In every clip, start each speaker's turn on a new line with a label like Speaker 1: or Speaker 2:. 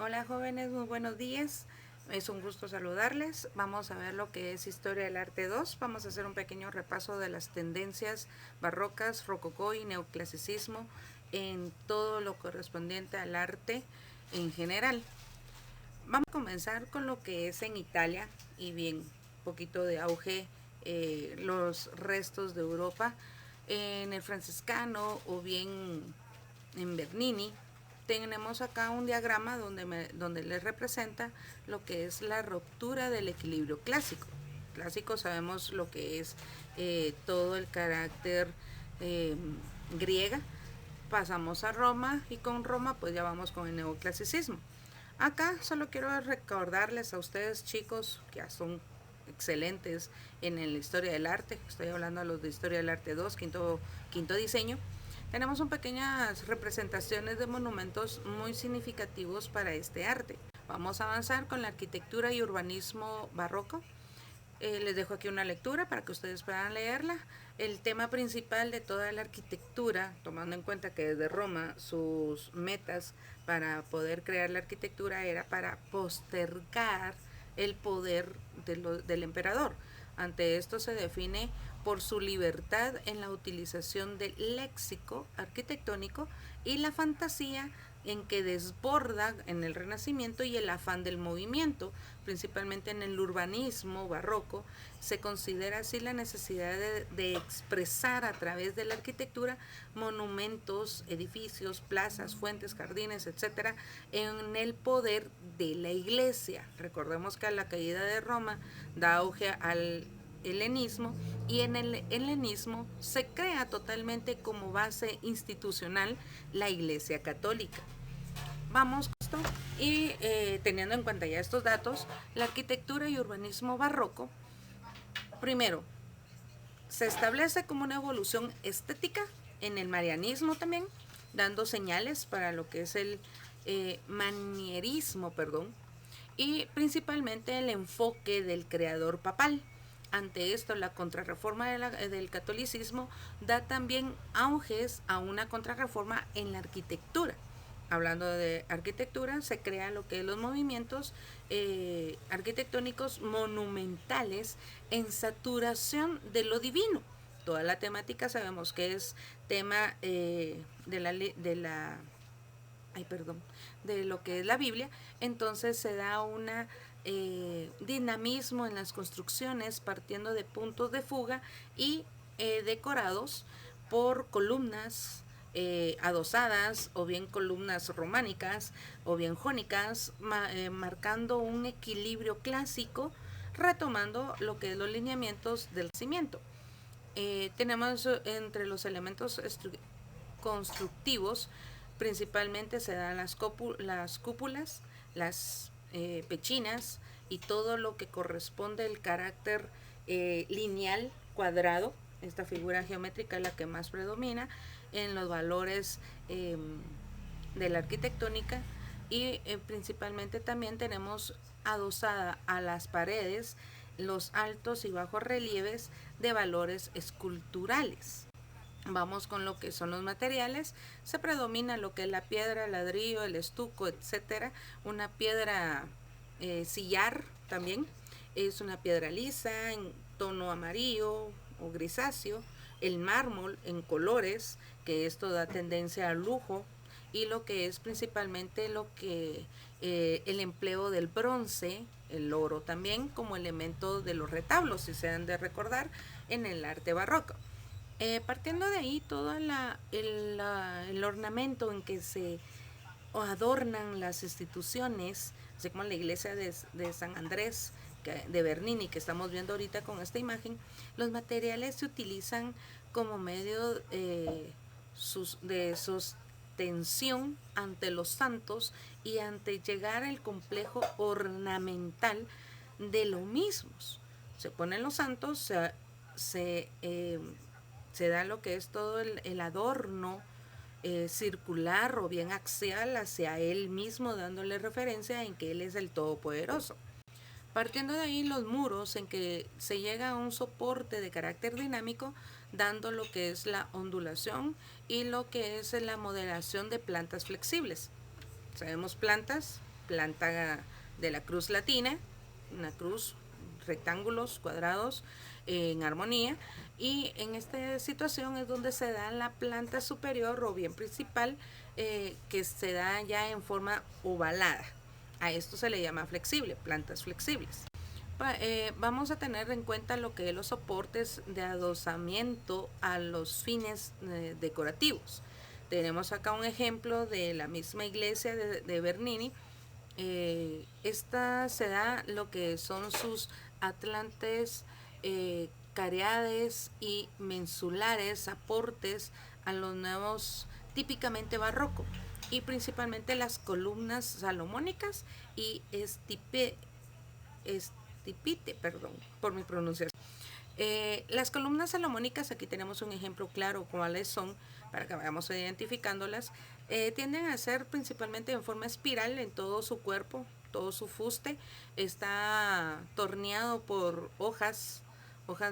Speaker 1: Hola jóvenes, muy buenos días. Es un gusto saludarles. Vamos a ver lo que es Historia del Arte 2. Vamos a hacer un pequeño repaso de las tendencias barrocas, rococó y neoclasicismo en todo lo correspondiente al arte en general. Vamos a comenzar con lo que es en Italia y bien, poquito de auge, los restos de Europa en el franciscano o bien en Bernini. Tenemos acá un diagrama donde les representa lo que es la ruptura del equilibrio clásico. Clásico sabemos lo que es todo el carácter eh, griega. Pasamos a Roma y con Roma pues ya vamos con el neoclasicismo. Acá solo quiero recordarles a ustedes chicos que ya son excelentes en la historia del arte, estoy hablando a los de historia del arte 2, quinto diseño. Tenemos un pequeñas representaciones de monumentos muy significativos para este arte. Vamos a avanzar con la arquitectura y urbanismo barroco. Les dejo aquí una lectura para que ustedes puedan leerla. El tema principal de toda la arquitectura, tomando en cuenta que desde Roma sus metas para poder crear la arquitectura era para postergar el poder del emperador. Ante esto se define por su libertad en la utilización del léxico arquitectónico y la fantasía en que desborda en el Renacimiento y el afán del movimiento, principalmente en el urbanismo barroco, se considera así la necesidad de expresar a través de la arquitectura monumentos, edificios, plazas, fuentes, jardines, etcétera, en el poder de la iglesia. Recordemos que a la caída de Roma da auge al helenismo y en el helenismo se crea totalmente como base institucional la Iglesia Católica. Vamos con esto y teniendo en cuenta ya estos datos, la arquitectura y urbanismo barroco, primero, se establece como una evolución estética en el marianismo también, dando señales para lo que es el manierismo, perdón, y principalmente el enfoque del creador papal. Ante esto, la contrarreforma del catolicismo da también auges a una contrarreforma en la arquitectura. Hablando de arquitectura, se crean lo que es los movimientos arquitectónicos monumentales en saturación de lo divino. Toda la temática sabemos que es tema de lo que es la Biblia, entonces se da una dinamismo en las construcciones partiendo de puntos de fuga y decorados por columnas adosadas o bien columnas románicas o bien jónicas, marcando un equilibrio clásico, retomando lo que es los lineamientos del cimiento. Tenemos entre los elementos constructivos principalmente se dan las cúpulas, las pechinas y todo lo que corresponde al carácter lineal cuadrado. Esta figura geométrica es la que más predomina en los valores de la arquitectónica y principalmente también tenemos adosada a las paredes los altos y bajos relieves de valores esculturales. Vamos con lo que son los materiales. Se predomina lo que es la piedra, el ladrillo, el estuco, etcétera. Una piedra sillar también. Es una piedra lisa en tono amarillo o grisáceo. El mármol en colores, que esto da tendencia al lujo. Y lo que es principalmente lo que el empleo del bronce, el oro también, como elemento de los retablos, si se han de recordar, en el arte barroco. Partiendo de ahí, todo el ornamento en que se adornan las instituciones, así como la iglesia de San Andrés de Bernini, que estamos viendo ahorita con esta imagen, los materiales se utilizan como medio de sostensión ante los santos y ante llegar al complejo ornamental de los mismos. Se ponen los santos, se da lo que es todo el adorno circular o bien axial hacia él mismo, dándole referencia en que él es el todopoderoso. Partiendo de ahí, los muros en que se llega a un soporte de carácter dinámico, dando lo que es la ondulación y lo que es la modelación de plantas flexibles. Sabemos plantas, planta de la cruz latina, una cruz, rectángulos, cuadrados en armonía, y en esta situación es donde se da la planta superior o bien principal, que se da ya en forma ovalada. A esto se le llama flexible, plantas flexibles. Vamos a tener en cuenta lo que es los soportes de adosamiento a los fines decorativos. Tenemos acá un ejemplo de la misma iglesia de Bernini. Esta se da lo que son sus atlantes, careades y mensulares, aportes a los nuevos típicamente barroco, y principalmente las columnas salomónicas y estipite, perdón por mi pronunciación. Las columnas salomónicas, aquí tenemos un ejemplo claro cuáles son, para que vayamos identificándolas. Tienden a ser principalmente en forma espiral en todo su cuerpo, todo su fuste. Está torneado por hojas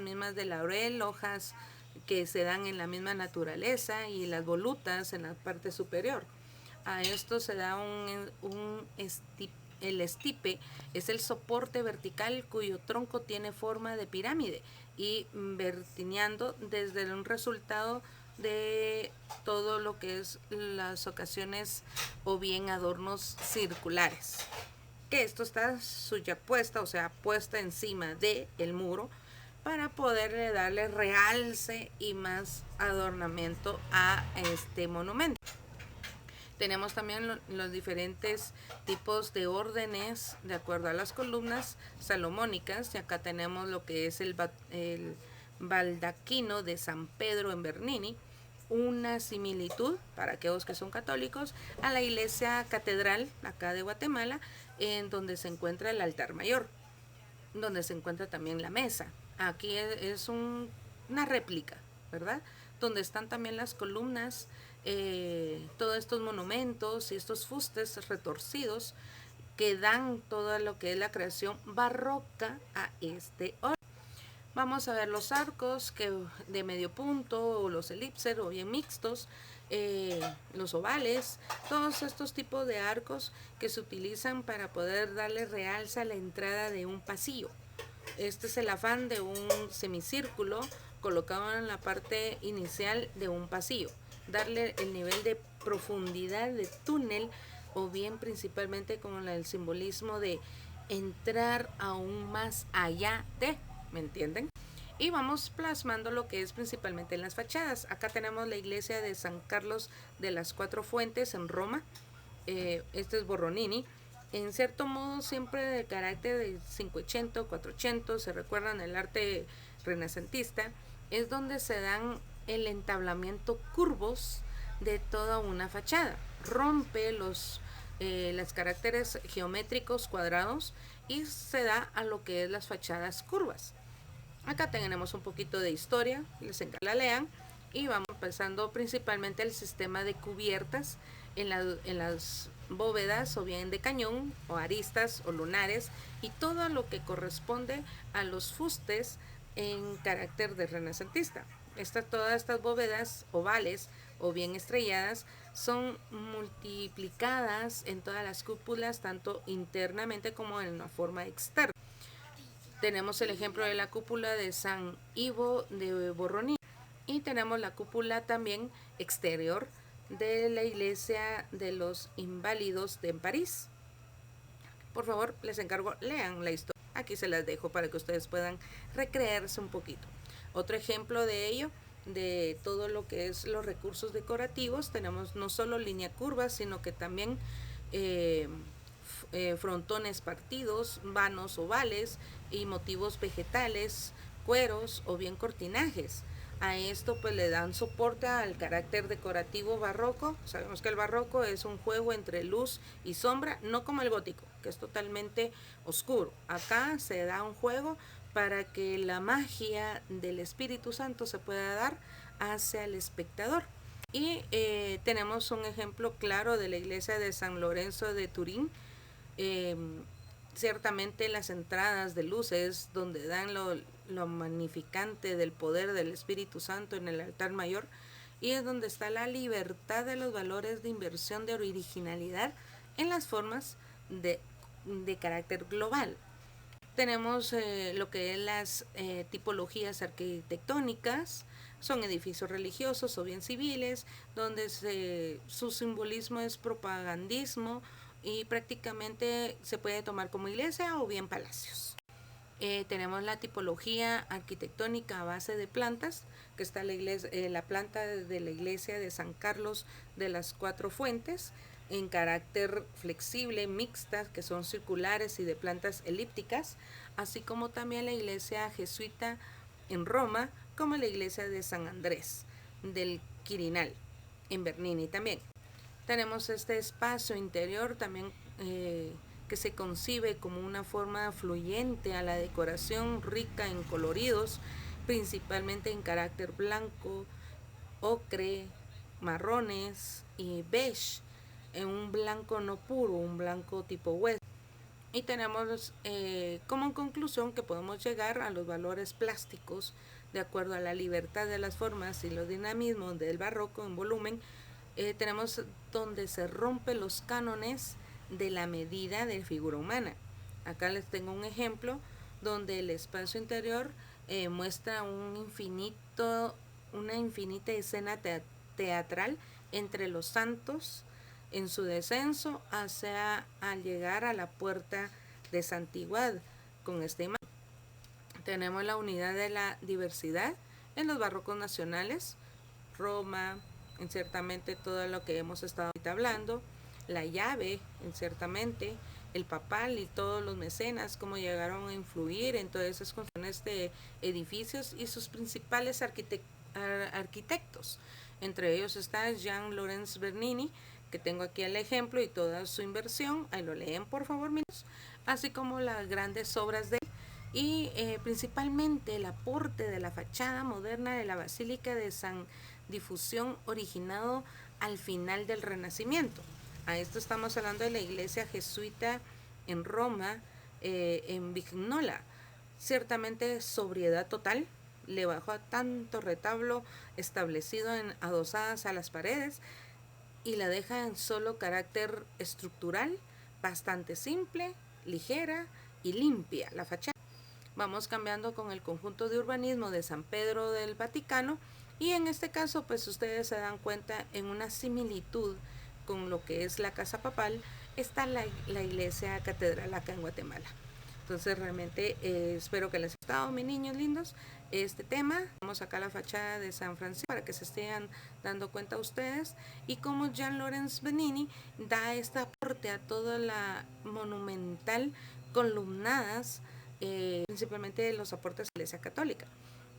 Speaker 1: mismas de laurel, hojas que se dan en la misma naturaleza, y las volutas en la parte superior. A esto se da el estipe, es el soporte vertical cuyo tronco tiene forma de pirámide y vertineando desde un resultado de todo lo que es las ocasiones o bien adornos circulares, que esto está suyapuesta, o sea, puesta encima de el muro para poder darle realce y más adornamiento a este monumento. Tenemos también los diferentes tipos de órdenes de acuerdo a las columnas salomónicas, y acá tenemos lo que es el baldaquino de San Pedro en Bernini, una similitud para aquellos que son católicos a la iglesia catedral acá de Guatemala, en donde se encuentra el altar mayor, donde se encuentra también la mesa. Aquí es una réplica, ¿verdad? Donde están también las columnas, todos estos monumentos y estos fustes retorcidos que dan todo lo que es la creación barroca a este orden. Vamos a ver los arcos de medio punto, o los elipses o bien mixtos, los ovales, todos estos tipos de arcos que se utilizan para poder darle realza a la entrada de un pasillo. Este es el afán de un semicírculo colocado en la parte inicial de un pasillo, darle el nivel de profundidad de túnel, o bien principalmente con el simbolismo de entrar aún más allá de, ¿me entienden? Y vamos plasmando lo que es principalmente en las fachadas. Acá tenemos la iglesia de San Carlos de las Cuatro Fuentes en Roma. Este es Borromini. En cierto modo siempre de carácter de 580, 480, se recuerdan el arte renacentista, es donde se dan el entablamiento curvos de toda una fachada. Rompe los caracteres geométricos cuadrados y se da a lo que es las fachadas curvas. Acá tenemos un poquito de historia, les encargo que la lean, y vamos empezando principalmente el sistema de cubiertas en las bóvedas, o bien de cañón, o aristas, o lunares, y todo lo que corresponde a los fustes en carácter de renacentista. Todas estas bóvedas ovales o bien estrelladas son multiplicadas en todas las cúpulas, tanto internamente como en una forma externa. Tenemos el ejemplo de la cúpula de San Ivo de Borromini, y tenemos la cúpula también exterior de la iglesia de los Inválidos de París. Por favor, les encargo, lean la historia. Aquí se las dejo para que ustedes puedan recrearse un poquito. Otro ejemplo de ello, de todo lo que es los recursos decorativos, tenemos no solo línea curva, sino que también frontones partidos, vanos ovales y motivos vegetales, cueros o bien cortinajes. A esto pues le dan soporte al carácter decorativo barroco. Sabemos que el barroco es un juego entre luz y sombra, no como el gótico, que es totalmente oscuro. Acá se da un juego para que la magia del Espíritu Santo se pueda dar hacia el espectador. Y tenemos un ejemplo claro de la iglesia de San Lorenzo de Turín. Ciertamente las entradas de luces donde dan lo magnificante del poder del Espíritu Santo en el altar mayor, y es donde está la libertad de los valores de inversión de originalidad en las formas de, de carácter global. Tenemos lo que es las tipologías arquitectónicas, son edificios religiosos o bien civiles, donde su simbolismo es propagandismo y prácticamente se puede tomar como iglesia o bien palacios. Tenemos la tipología arquitectónica a base de plantas, que está la planta de la iglesia de San Carlos de las Cuatro Fuentes, en carácter flexible, mixtas, que son circulares y de plantas elípticas, así como también la iglesia jesuita en Roma, como la iglesia de San Andrés del Quirinal, en Bernini también. Tenemos este espacio interior también que se concibe como una forma fluyente a la decoración rica en coloridos, principalmente en carácter blanco, ocre, marrones y beige, en un blanco no puro, un blanco tipo hueso. Y tenemos como conclusión que podemos llegar a los valores plásticos de acuerdo a la libertad de las formas y los dinamismos del barroco en volumen. Tenemos donde se rompen los cánones de la medida de figura humana. Acá les tengo un ejemplo donde el espacio interior muestra una infinita escena teatral entre los santos en su descenso hacia al llegar a la puerta de santidad con esta imagen. Tenemos la unidad de la diversidad en los barrocos nacionales, Roma, en ciertamente todo lo que hemos estado hablando, la llave, en ciertamente, el papal y todos los mecenas, cómo llegaron a influir en todas esas construcciones de edificios y sus principales arquitectos. Entre ellos está Jean-Lorenz Bernini, que tengo aquí el ejemplo y toda su inversión, ahí lo leen por favor, así como las grandes obras de él y principalmente el aporte de la fachada moderna de la Basílica de San Difusión originado al final del Renacimiento. A esto estamos hablando de la iglesia jesuita en Roma, en Vignola. Ciertamente sobriedad total, le bajó a tanto retablo establecido en adosadas a las paredes y la deja en solo carácter estructural, bastante simple, ligera y limpia la fachada. Vamos cambiando con el conjunto de urbanismo de San Pedro del Vaticano y en este caso pues ustedes se dan cuenta en una similitud con lo que es la casa papal está la iglesia catedral acá en Guatemala. Entonces realmente espero que les haya gustado, mis niños lindos, este tema. Vamos acá a la fachada de San Francisco para que se estén dando cuenta ustedes y cómo Jean-Lorenz Bernini da este aporte a toda la monumental columnadas, principalmente los aportes de la Iglesia Católica.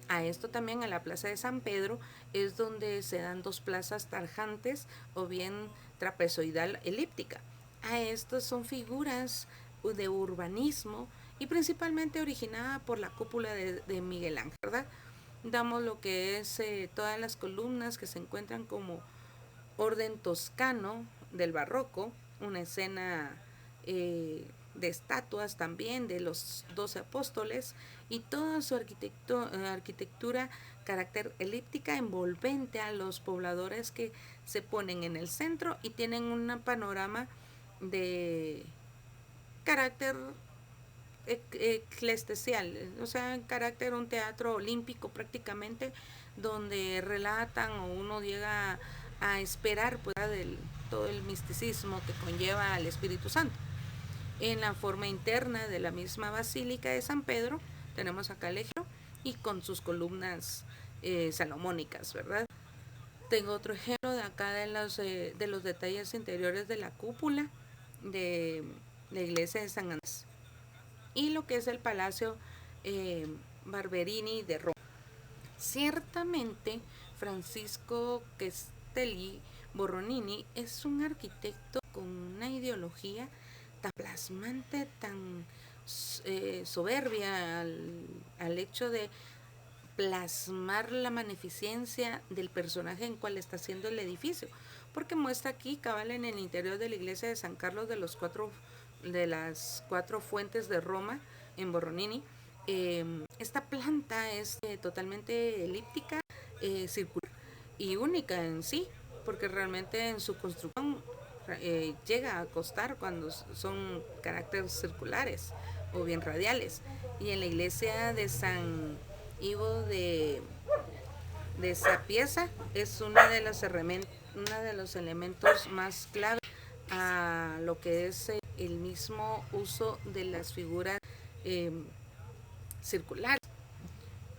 Speaker 1: A esto también a la plaza de San Pedro es donde se dan dos plazas tarjantes o bien trapezoidal elíptica. A estos son figuras de urbanismo y principalmente originada por la cúpula de Miguel Ángel, ¿verdad? Damos lo que es todas las columnas que se encuentran como orden toscano del barroco, una escena de estatuas también de los 12 apóstoles y toda su arquitectura carácter elíptica envolvente a los pobladores que se ponen en el centro y tienen un panorama de carácter eclesial, o sea, en carácter un teatro olímpico prácticamente, donde relatan o uno llega a esperar pues, todo el misticismo que conlleva al Espíritu Santo. En la forma interna de la misma Basílica de San Pedro tenemos acá el ejemplo y con sus columnas salomónicas, ¿verdad? Tengo otro ejemplo de acá de los detalles interiores de la cúpula de la iglesia de San Andrés y lo que es el Palacio Barberini de Roma. Ciertamente, Francisco Castelli Borromini es un arquitecto con una ideología tan plasmante, tan soberbia al hecho de plasmar la magnificencia del personaje en cual está haciendo el edificio, porque muestra aquí cabal en el interior de la iglesia de San Carlos de las cuatro fuentes de Roma en Borromini. Esta planta es totalmente elíptica, circular y única en sí, porque realmente en su construcción llega a costar cuando son caracteres circulares o bien radiales. Y en la iglesia de San Ivo de Sapiesa es uno de los elementos más clave a lo que es el mismo uso de las figuras eh, circulares.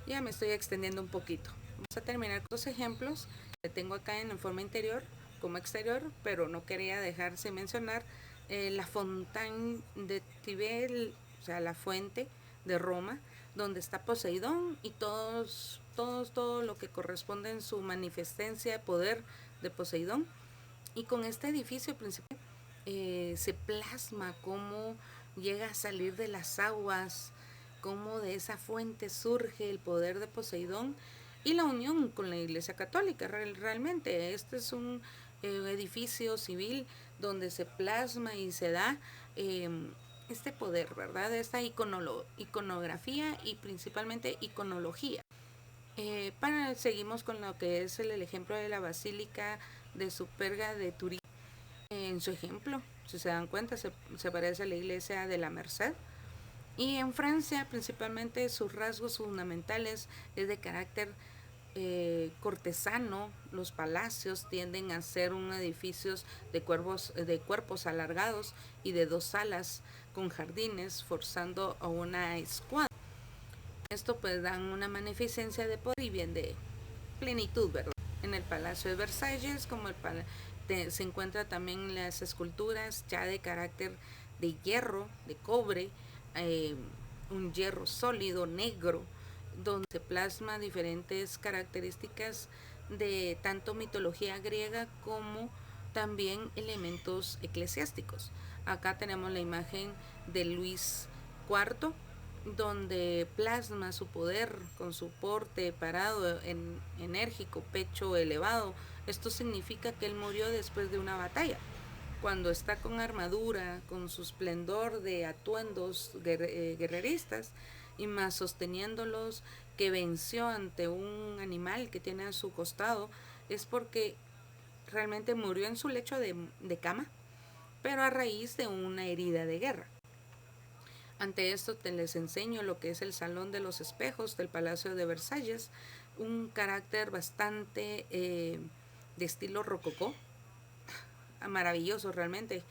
Speaker 1: Ya me estoy extendiendo un poquito. Vamos a terminar con los ejemplos que tengo acá en forma interior como exterior, pero no quería dejar sin mencionar la Fontaine de Tibel, o sea, la fuente de Roma, donde está Poseidón y todo lo que corresponde en su manifestencia de poder de Poseidón. Y con este edificio principal se plasma cómo llega a salir de las aguas, cómo de esa fuente surge el poder de Poseidón y la unión con la Iglesia Católica. Realmente este es un edificio civil donde se plasma y se da este poder, ¿verdad? Esta iconografía y principalmente iconología. Seguimos con lo que es el ejemplo de la Basílica de Superga de Turín. En su ejemplo, si se dan cuenta, se parece a la iglesia de la Merced. Y en Francia, principalmente, sus rasgos fundamentales es de carácter cortesano. Los palacios tienden a ser edificios de cuerpos alargados y de 2 salas con jardines, forzando a una escuadra. Esto pues dan una magnificencia de poder y bien de plenitud, ¿verdad? En el Palacio de Versalles, como se encuentra también las esculturas ya de carácter de hierro, de cobre, un hierro sólido, negro, donde se plasma diferentes características de tanto mitología griega como también elementos eclesiásticos. Acá tenemos la imagen de Luis IV, donde plasma su poder con su porte parado, enérgico, pecho elevado. Esto significa que él murió después de una batalla. Cuando está con armadura, con su esplendor de atuendos guerreristas, y más sosteniéndolos, que venció ante un animal que tiene a su costado, es porque realmente murió en su lecho de cama, pero a raíz de una herida de guerra. Ante esto les enseño lo que es el Salón de los Espejos del Palacio de Versalles, un carácter bastante de estilo rococó, maravilloso realmente,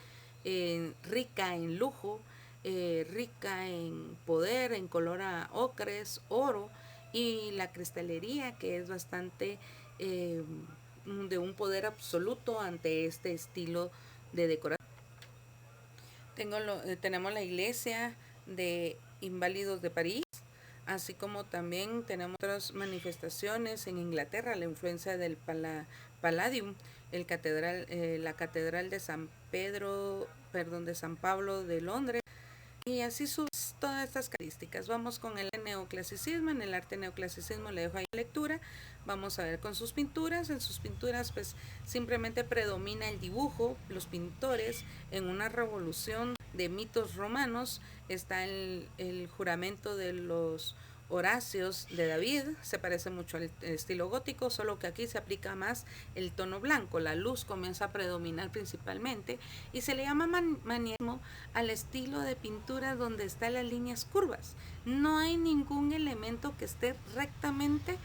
Speaker 1: rica en lujo, rica en poder, en color a ocres, oro, y la cristalería que es bastante de un poder absoluto ante este estilo de decoración. Tenemos la iglesia de Inválidos de París, así como también tenemos otras manifestaciones en Inglaterra, la influencia del Palladium, la catedral de de San Pablo de Londres, y así todas estas características. Vamos con el neoclasicismo. En el arte neoclasicismo le dejo ahí la lectura. Vamos a ver con sus pinturas. En sus pinturas pues simplemente predomina el dibujo, los pintores en una revolución de mitos romanos. Está el juramento de los Horacios de David, se parece mucho al estilo gótico, solo que aquí se aplica más el tono blanco, la luz comienza a predominar principalmente y se le llama manierismo al estilo de pintura donde están las líneas curvas. No hay ningún elemento que esté rectamente,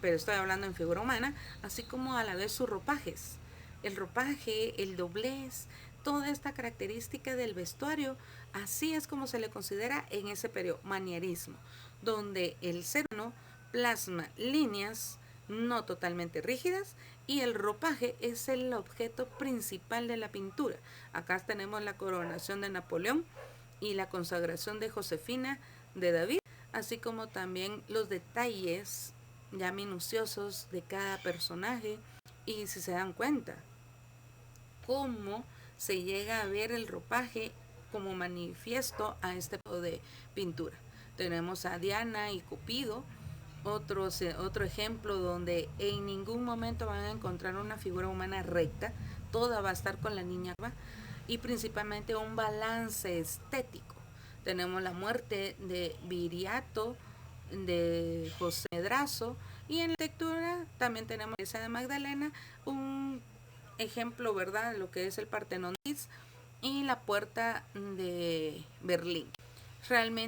Speaker 1: pero estoy hablando en figura humana, así como a la vez sus ropajes. El ropaje, el doblez, toda esta característica del vestuario, así es como se le considera en ese periodo, manierismo, donde el ser humano plasma líneas no totalmente rígidas y el ropaje es el objeto principal de la pintura. Acá tenemos la coronación de Napoleón y la consagración de Josefina de David, así como también los detalles ya minuciosos de cada personaje. Y si se dan cuenta, cómo se llega a ver el ropaje como manifiesto a este tipo de pintura. Tenemos a Diana y Cupido, otro ejemplo donde en ningún momento van a encontrar una figura humana recta, toda va a estar con la niña y principalmente un balance estético. Tenemos la muerte de Viriato, de José Medrazo, y en la lectura también tenemos esa de Magdalena, un ejemplo, ¿verdad?, de lo que es el Partenón y la Puerta de Berlín. Realmente